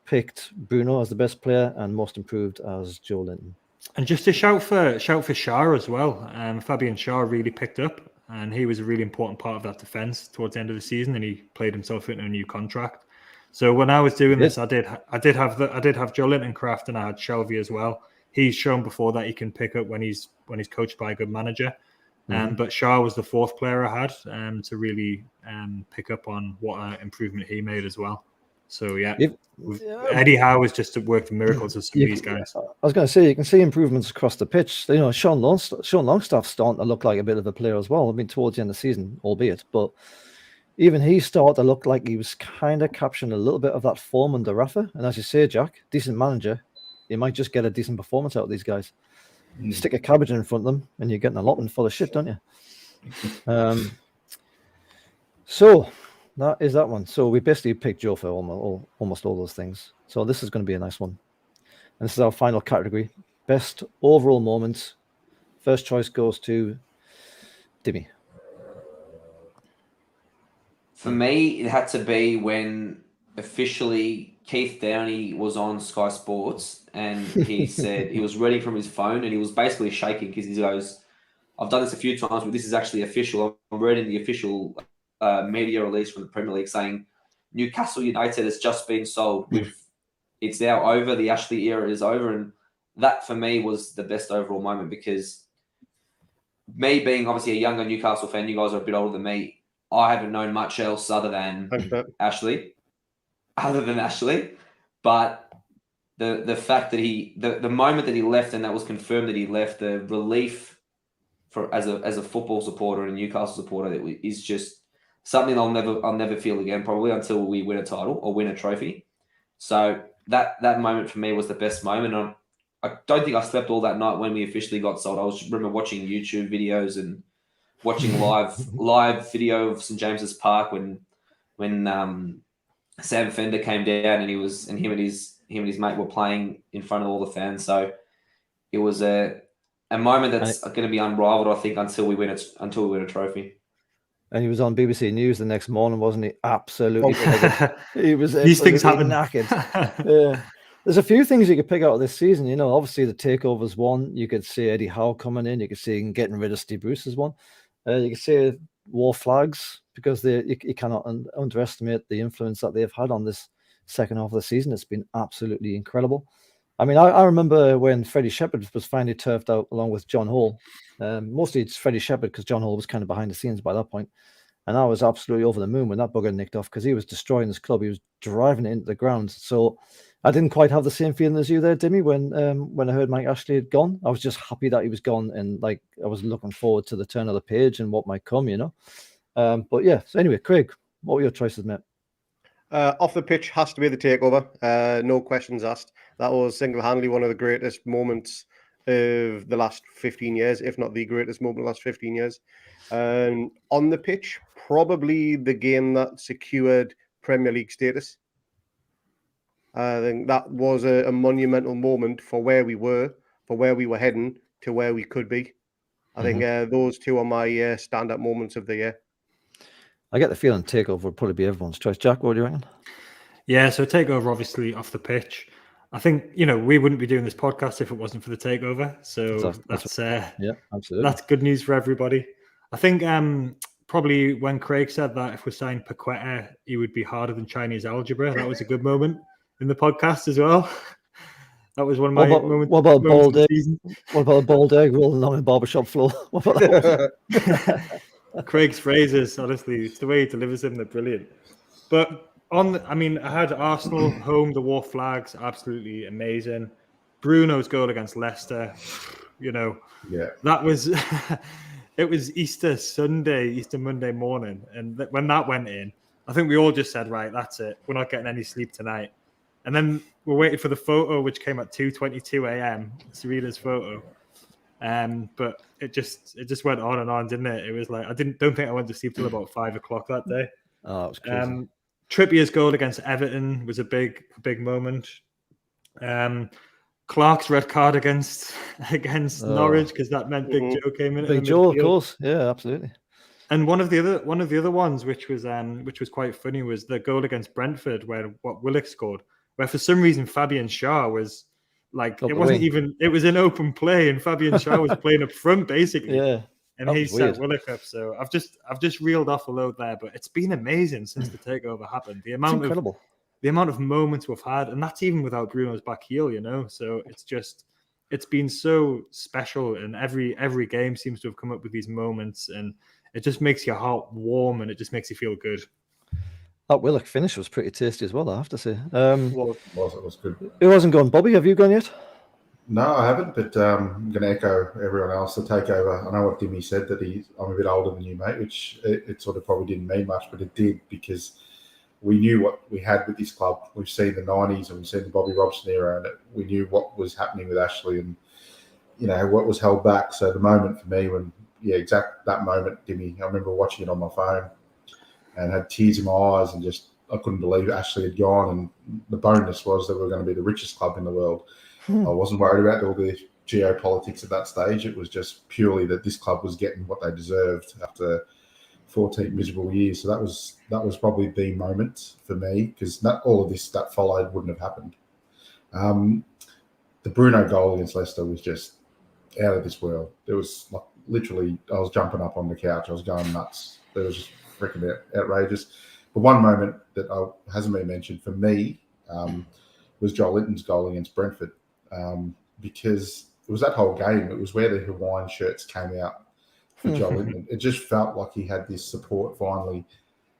picked Bruno as the best player and most improved as Joe Linton. And just to shout for Shaw as well. Fabian Shaw really picked up, and he was a really important part of that defence towards the end of the season, and he played himself into a new contract. So when I was doing this, I did have Joe Linton, Kraft, and I had Shelvey as well. He's shown before that he can pick up when he's coached by a good manager. But Shaw was the 4th player I had to really pick up on what improvement he made as well. So Eddie Howe has just worked miracles with some of these guys. I was going to say, you can see improvements across the pitch. Sean Longstaff's starting to look like a bit of a player as well. I mean, towards the end of the season, albeit, but even he started to look like he was kind of capturing a little bit of that form under Rafa. And as you say, Jack, decent manager, you might just get a decent performance out of these guys. You stick a cabbage in front of them and you're getting a allotment full of shit, don't you? So that is that one. So we basically picked Joe for almost all those things. So this is going to be a nice one. And this is our final category. Best overall moments. First choice goes to Dimmy. For me, it had to be when officially Keith Downey was on Sky Sports and he said he was reading from his phone and he was basically shaking because he goes, I've done this a few times, but this is actually official. I'm reading the official media release from the Premier League saying Newcastle United has just been sold. It's now over. The Ashley era is over. And that for me was the best overall moment because me being obviously a younger Newcastle fan, you guys are a bit older than me. I haven't known much else other than Ashley. But the fact that the moment that he left and that was confirmed that he left, the relief for as a football supporter and a Newcastle supporter that is just something I'll never feel again, probably until we win a title or win a trophy. So that moment for me was the best moment. I don't think I slept all that night when we officially got sold. I remember watching YouTube videos and watching live video of St James's Park when Sam Fender came down and him and his mate were playing in front of all the fans. So it was a moment that's going to be unrivaled, I think, until we win a trophy. And he was on BBC News the next morning, wasn't he? Absolutely. He was these things happen. Knackered. Yeah. There's a few things you could pick out of this season. Obviously the takeover's one. You could see Eddie Howe coming in. You could see him getting rid of Steve Bruce as one. You could see War Flags because you cannot underestimate the influence that they've had on this second half of the season. It's been absolutely incredible. I mean, I remember when Freddie Shepherd was finally turfed out along with John Hall. Mostly it's Freddie Shepherd because John Hall was kind of behind the scenes by that point. And I was absolutely over the moon when that bugger nicked off because he was destroying this club. He was driving it into the ground. So I didn't quite have the same feeling as you there, Dimmy, when I heard Mike Ashley had gone. I was just happy that he was gone and I was looking forward to the turn of the page and what might come, But yeah, so anyway, Craig, what were your choices, mate? Off the pitch has to be the takeover. No questions asked. That was single-handedly one of the greatest moments of the last 15 years, if not the greatest moment of the last 15 years. On the pitch, probably the game that secured Premier League status. I think that was a monumental moment for where we were heading to where we could be. I think those two are my standout moments of the year. I get the feeling Takeover would probably be everyone's choice. Jack, what do you reckon? Yeah, so Takeover obviously off the pitch. I think, we wouldn't be doing this podcast if it wasn't for the Takeover. So that's yeah, absolutely. That's good news for everybody. I think probably when Craig said that if we signed Paqueta, he would be harder than Chinese algebra. That was a good moment in the podcast as well. That was one of my moments. What about a bald egg? Season. What about a bald egg rolling along a barbershop floor? What about that? Craig's phrases, honestly, it's the way he delivers them. They're brilliant. But I had Arsenal home, the war flags, absolutely amazing. Bruno's goal against Leicester, that was it was Easter Monday morning, and when that went in, I think we all just said, right, that's it, we're not getting any sleep tonight. And then we're waiting for the photo, which came at 2:22 a.m. Serena's photo, but it just went on and on, didn't it? It was like don't think I went to sleep till about 5 o'clock that day. Oh, it was crazy. Trippier's goal against Everton was a big moment. Clark's red card against Norwich, because that meant Big Joe came in. Big Joe, of course, yeah, absolutely. And one of the other ones, which was quite funny, was the goal against Brentford, where Willock scored, where for some reason Fabian Schär was like, it was an open play, and Fabian Schär was playing up front basically. Yeah. And he set Willock up. So I've just reeled off a load there, but it's been amazing since the takeover happened. The amount of moments we've had, and that's even without Bruno's back heel, So it's been so special, and every game seems to have come up with these moments, and it just makes your heart warm, and it just makes you feel good. That Willock finish was pretty tasty as well, I have to say. It was good. Who hasn't gone? Bobby, have you gone yet? No, I haven't, but I'm going to echo everyone else. The takeover, I know what Dimmy said, that I'm a bit older than you, mate, which it sort of probably didn't mean much, but it did, because we knew what we had with this club. We've seen the 90s and we've seen the Bobby Robson era, and we knew what was happening with Ashley and, what was held back. So the moment for me that moment, Dimmy, I remember watching it on my phone and had tears in my eyes, and just, I couldn't believe Ashley had gone. And the bonus was that we were going to be the richest club in the world. I wasn't worried about all the geopolitics at that stage. It was just purely that this club was getting what they deserved after 14 miserable years. So that was probably the moment for me, because not all of this that followed wouldn't have happened. The Bruno goal against Leicester was just out of this world. There was like, literally, I was jumping up on the couch. I was going nuts. It was just freaking outrageous. But one moment that hasn't been mentioned for me was Joel Linton's goal against Brentford. Because it was that whole game. It was where the Hawaiian shirts came out for Joel Linton. It just felt like he had this support finally.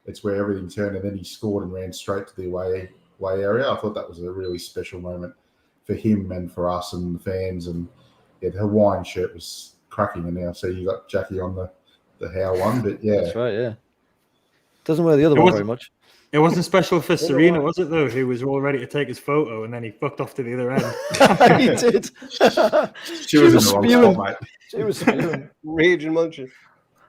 It's where everything turned, and then he scored and ran straight to the away area. I thought that was a really special moment for him and for us and the fans. And the Hawaiian shirt was cracking. And now so you got Jackie on the Howe one, but yeah. That's right, yeah. Doesn't wear the other one very much. It wasn't special for Serena, was it, though? Who was all ready to take his photo, and then he fucked off to the other end. He did. She was in the wrong spot, mate. She was spewing. Raging munching.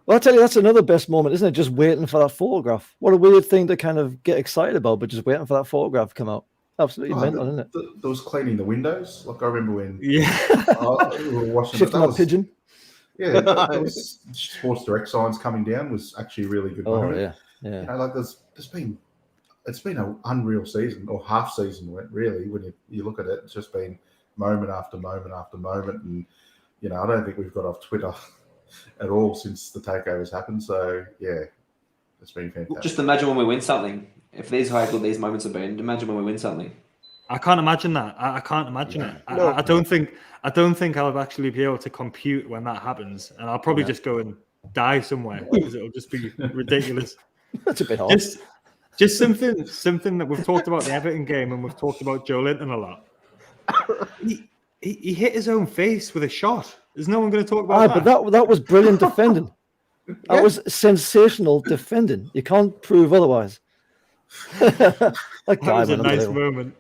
Well, I'll tell you, that's another best moment, isn't it? Just waiting for that photograph. What a weird thing to kind of get excited about, but just waiting for that photograph to come out. Absolutely mental, isn't it? There was cleaning the windows. Like, I remember when we were watching Shifting that pigeon. Yeah, there was Sports Direct signs coming down was actually a really good moment. Yeah. It's been an unreal season, or half season, really, when you look at it. It's just been moment after moment after moment. And, I don't think we've got off Twitter at all since the takeovers happened. So, yeah, it's been fantastic. Just imagine when we win something. If these how good these moments have been, imagine when we win something. I can't imagine that. I can't imagine it. No. I don't think I'll actually be able to compute when that happens. And I'll probably just go and die somewhere, because it'll just be ridiculous. That's a bit hard. Just something that we've talked about the Everton game, and we've talked about Joe Linton a lot. He hit his own face with a shot. Is no one going to talk about that? But that was brilliant defending. That was sensational defending. You can't prove otherwise. That was a nice moment.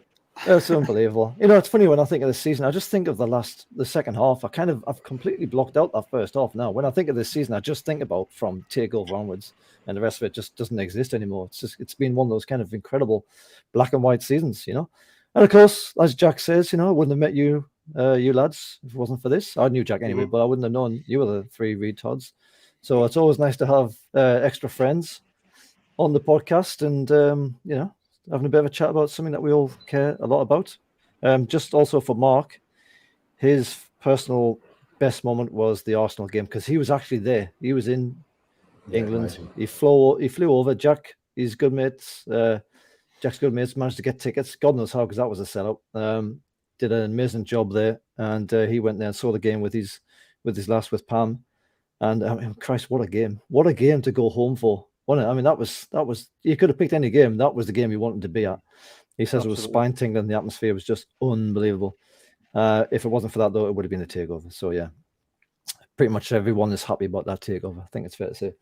That's unbelievable. It's funny when I think of this season, I just think of the second half. I've completely blocked out that first half now. When I think of this season, I just think about from takeover onwards, and the rest of it just doesn't exist anymore. It's been one of those kind of incredible black and white seasons, And of course, as Jack says, I wouldn't have met you lads if it wasn't for this. I knew Jack anyway, but I wouldn't have known you were the three retards. So it's always nice to have extra friends on the podcast and, having a bit of a chat about something that we all care a lot about. Just also for Mark, his personal best moment was the Arsenal game because he was actually there. He was in England. Amazing. He flew over. Jack, his good mates, Jack's good mates managed to get tickets. God knows how, because that was a sellout. Did an amazing job there, and he went there and saw the game with his lass with Pam. And Christ, what a game! What a game to go home for. Wasn't it? I mean, that was you could have picked any game. That was the game you wanted to be at. He says It was spine tingling. The atmosphere was just unbelievable. If it wasn't for that, though, it would have been a takeover. So yeah, pretty much everyone is happy about that takeover. I think it's fair to say.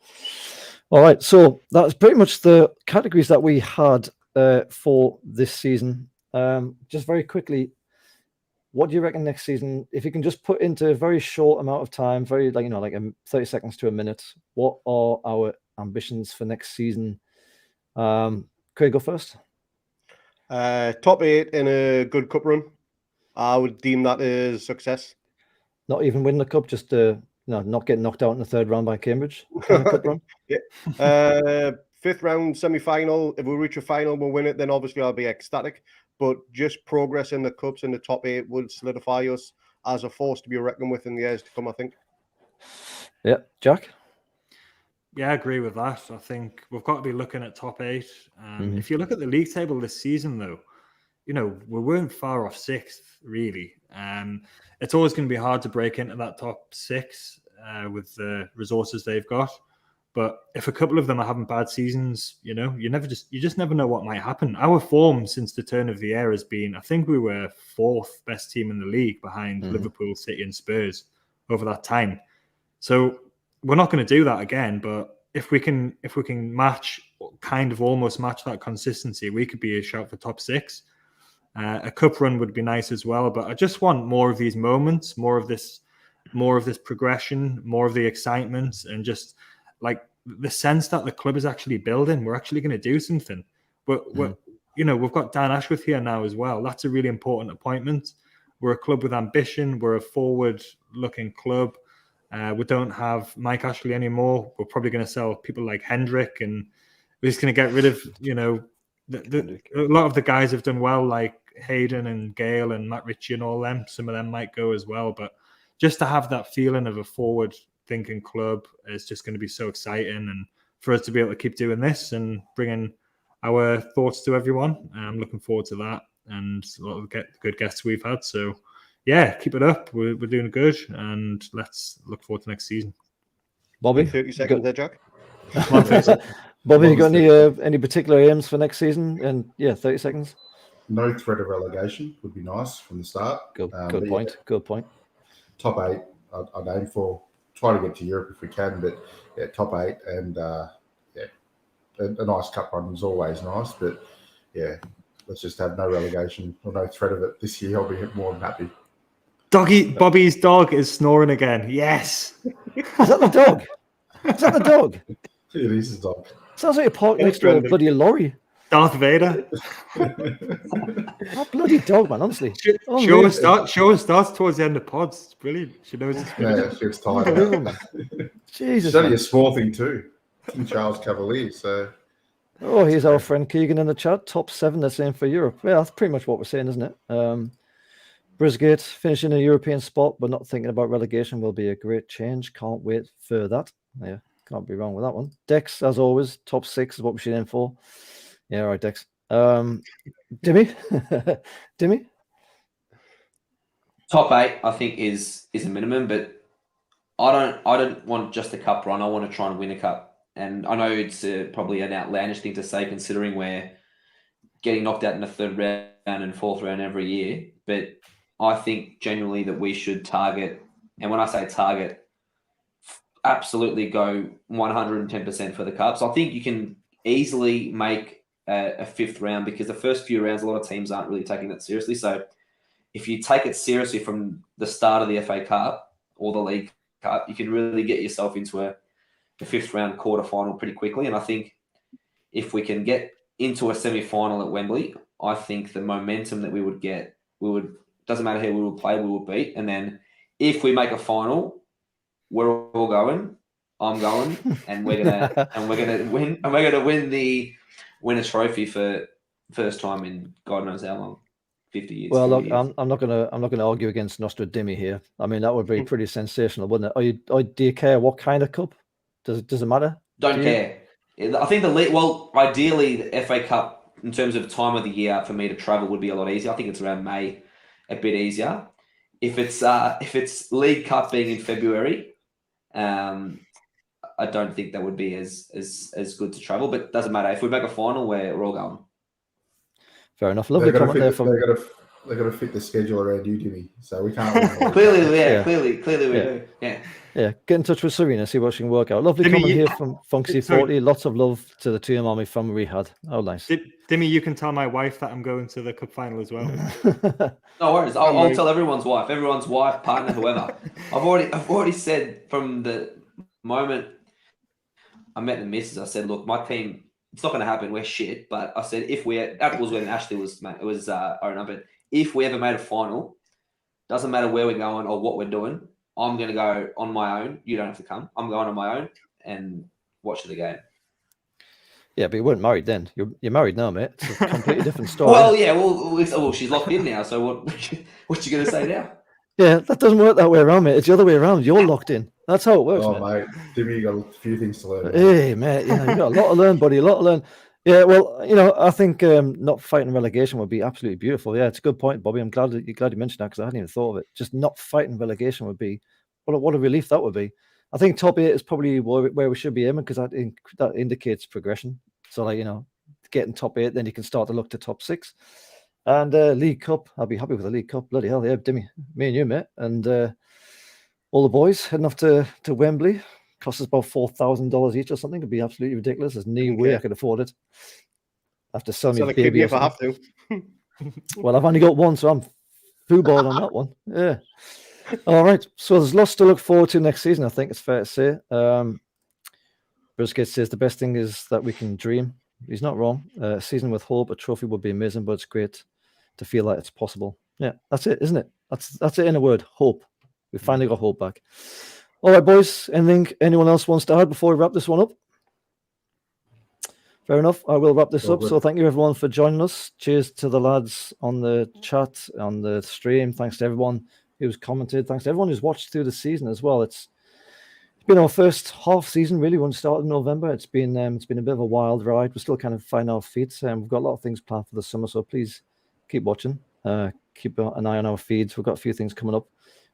All right, so that's pretty much the categories that we had for this season. Just very quickly, what do you reckon next season? If you can just put into a very short amount of time, very 30 seconds to a minute, what are our ambitions for next season? Craig, go first. Top 8 in a good cup run. I would deem that as success. Not even win the cup, just not get knocked out in the third round by Cambridge kind of cup run. Yeah. Fifth round semi-final. If we reach a final, we'll win it. Then obviously I'll be ecstatic. But just progress in the cups in the top 8 would solidify us as a force to be reckoned with in the years to come, I think. Yeah, Jack. Yeah, I agree with that. I think we've got to be looking at top 8. If you look at the league table this season, though, we weren't far off 6th, really. It's always going to be hard to break into that top 6 with the resources they've got. But if a couple of them are having bad seasons, you just never know what might happen. Our form since the turn of the year has been, I think we were 4th best team in the league behind Liverpool, City and Spurs over that time. So we're not going to do that again. But if we can match, kind of almost match that consistency, we could be a shout for top 6. A cup run would be nice as well, but I just want more of these moments, more of this progression, more of the excitement, and just like the sense that the club is actually building. We're actually going to do something. But we've got Dan Ashworth here now as well. That's a really important appointment. We're a club with ambition. We're a forward-looking club. We don't have Mike Ashley anymore. We're probably going to sell people like Hendrick, and we're just going to get rid of a lot of the guys have done well, like Hayden and Gale and Matt Ritchie and all them. Some of them might go as well, but just to have that feeling of a forward-thinking club is just going to be so exciting. And for us to be able to keep doing this and bringing our thoughts to everyone, I'm looking forward to that and a lot of good guests we've had. So, yeah, keep it up. We're doing good, and let's look forward to next season. Bobby, 30 seconds there, Jack. Bobby, you got any particular aims for next season? And 30 seconds. No threat of relegation would be nice from the start. Good point. Yeah, Good point. Top 8, I'd aim for. Try to get to Europe if we can, but yeah, top 8 and a nice cup run is always nice. But yeah, let's just have no relegation or no threat of it this year. I'll be more than happy. Bobby's dog is snoring again. Yes. Is that the dog? Is that the dog? It is a dog. Sounds like a park next to a bloody lorry. Darth Vader. That bloody dog, man, honestly. She always starts towards the end of pods. It's brilliant. She knows it's Yeah, she was tired. Jesus. It's only a small thing too. Charles Cavalier, so. Oh, here's our friend Keegan in the chat. Top 7, they're saying for Europe. Yeah, that's pretty much what we're saying, isn't it? Brisgate finishing a European spot, but not thinking about relegation will be a great change. Can't wait for that. Yeah, can't be wrong with that one. Dex, as always, top 6 is what we should aim for. Yeah, all right, Dex. Dimmy? Dimmy? Top 8, I think, is a minimum, but I don't want just a cup run. I want to try and win a cup. And I know it's probably an outlandish thing to say, considering we're getting knocked out in the 3rd round and 4th round every year. But I think genuinely that we should target, and when I say target, absolutely go 110% for the cups. I think you can easily make a 5th round, because the first few rounds, a lot of teams aren't really taking that seriously. So if you take it seriously from the start of the FA Cup or the League Cup, you can really get yourself into a 5th round quarter final pretty quickly. And I think if we can get into a semi-final at Wembley, I think the momentum that we would get, doesn't matter who we will play, we will beat. And then if we make a final, we're all going. I'm going, and we're gonna win a trophy for first time in God knows how long, 50 years. Well, look, 40 years. I'm not gonna argue against Nostradimi here. I mean, that would be pretty sensational, wouldn't it? Do you care what kind of cup? Does it matter? Don't care. I think the league. Well, ideally, the FA Cup in terms of time of the year for me to travel would be a lot easier. I think it's around May, a bit easier. If it's League Cup being in February, I don't think that would be as good to travel. But it doesn't matter. If we make a final, we're all going. Fair enough. Lovely comment there from. They've got to fit the schedule around you, Jimmy. So we can't. Clearly, we do. Yeah. Yeah, get in touch with Serena, see what she can work out. Lovely comment here from Funksy40. Lots of love to the Team Army from Riyadh. Oh, nice. Dimmy, you can tell my wife that I'm going to the cup final as well. No worries. I'll tell everyone's wife, partner, whoever. I've already said from the moment I met the missus, I said, look, my team, it's not going to happen. We're shit. But I said, that was when Ashley was owner. But if we ever made a final, doesn't matter where we're going or what we're doing, I'm going to go on my own. You don't have to come. I'm going on my own and watch the game. Yeah, but you weren't married then. You're married now, mate. It's a completely different story. Well, yeah. Well, she's locked in now. So what's you going to say now? Yeah, that doesn't work that way around, mate. It's the other way around. You're locked in. That's how it works, mate. Jimmy, you got a few things to learn. Hey, mate, you got a lot to learn, buddy. A lot to learn. Yeah, well, I think not fighting relegation would be absolutely beautiful. Yeah, it's a good point, Bobby. I'm glad you mentioned that because I hadn't even thought of it. Just not fighting relegation would be what a relief that would be. I think top 8 is probably where we should be aiming because that indicates progression. So, getting top 8, then you can start to look to top 6. And League Cup, I'll be happy with the League Cup. Bloody hell, yeah, Dimmy, me and you, mate, and all the boys heading off to Wembley. Costs us about $4,000 each or something. It'd be absolutely ridiculous. There's no way I could afford it. I have to sell me a baby if I have to. Well, I've only got one, so I'm football on that one. Yeah. All right. So there's lots to look forward to next season, I think it's fair to say. Brisket says the best thing is that we can dream. He's not wrong. A season with hope, a trophy would be amazing, but it's great to feel like it's possible. Yeah, that's it, isn't it? That's it in a word. Hope. We finally got hope back. All right, boys. Anyone else wants to add before we wrap this one up? Fair enough. I will wrap this up. Good. So thank you, everyone, for joining us. Cheers to the lads on the chat, on the stream. Thanks to everyone who's commented. Thanks to everyone who's watched through the season as well. It's been our first half season, really. When it started in November, it's been a bit of a wild ride. We're still kind of finding our feet. We've got a lot of things planned for the summer, so please keep watching. Keep an eye on our feeds. We've got a few things coming up,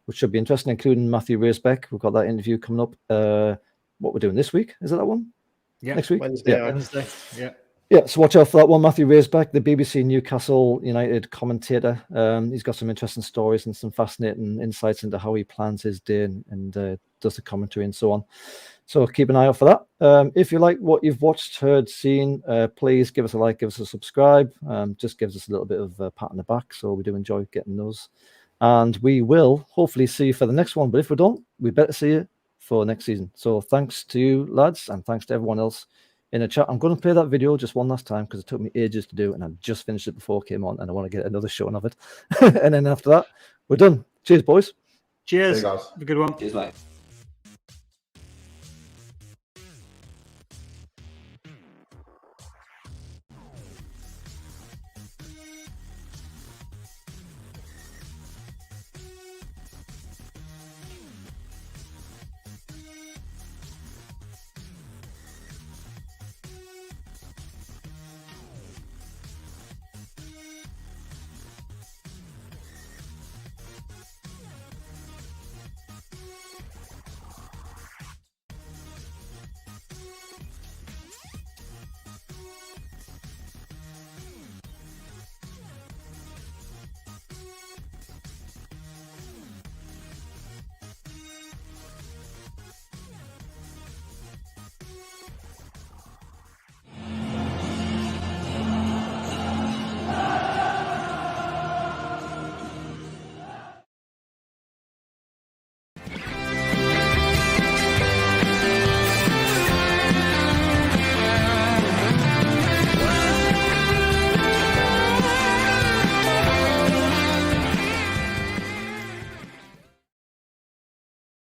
which should be interesting, including Matthew Racebeck. We've got that interview coming up. What we're doing this week, is it that one? Yeah, next week. Wednesday. Yeah. So watch out for that one. Matthew Racebeck, the BBC Newcastle United commentator. He's got some interesting stories and some fascinating insights into how he plans his day and does the commentary and so on. So keep an eye out for that. If you like what you've watched, heard, seen, please give us a like, give us a subscribe. Just gives us a little bit of a pat on the back. So we do enjoy getting those. And we will hopefully see you for the next one. But if we don't, we better see you for next season. So thanks to you, lads, and thanks to everyone else in the chat. I'm going to play that video just one last time because it took me ages to do, and I just finished it before it came on, and I want to get another showing of it. And then after that, we're done. Cheers, boys. Cheers. Hey, guys. Have a good one. Cheers, mate.